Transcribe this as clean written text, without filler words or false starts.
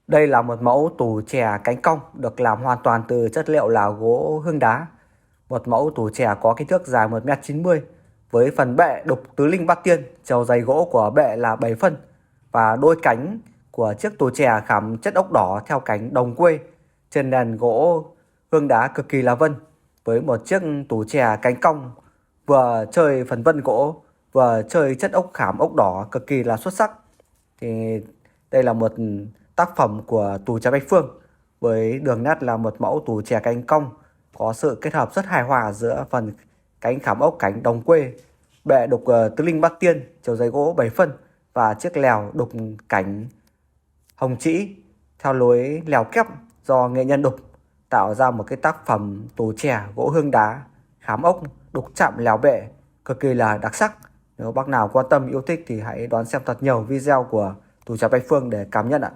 Đây là một mẫu tủ chè cánh cong được làm hoàn toàn từ chất liệu là gỗ hương đá. Một mẫu tủ chè có kích thước dài 1,90 m với phần bệ đục tứ linh bát tiên, chiều dày gỗ của bệ là 7 phân và đôi cánh của chiếc tủ chè khảm chất ốc đỏ theo cánh đồng quê trên nền gỗ hương đá cực kỳ là vân. Với một chiếc tủ chè cánh cong vừa chơi phần vân gỗ vừa chơi chất ốc khảm ốc đỏ cực kỳ là xuất sắc. Thì đây là một tác phẩm của tủ chè Bách Phương, với đường nét là một mẫu tủ chè cánh cong có sự kết hợp rất hài hòa giữa phần cánh khảm ốc cánh đồng quê, bệ đục tứ linh bát tiên, chiều dày gỗ 7 phân và chiếc lèo đục cảnh hồng trĩ theo lối lèo kép do nghệ nhân đục, tạo ra một cái tác phẩm tủ chè gỗ hương đá khảm ốc đục chạm lèo bệ cực kỳ là đặc sắc. Nếu bác nào quan tâm yêu thích thì hãy đón xem thật nhiều video của tủ chè Bách Phương để cảm nhận ạ.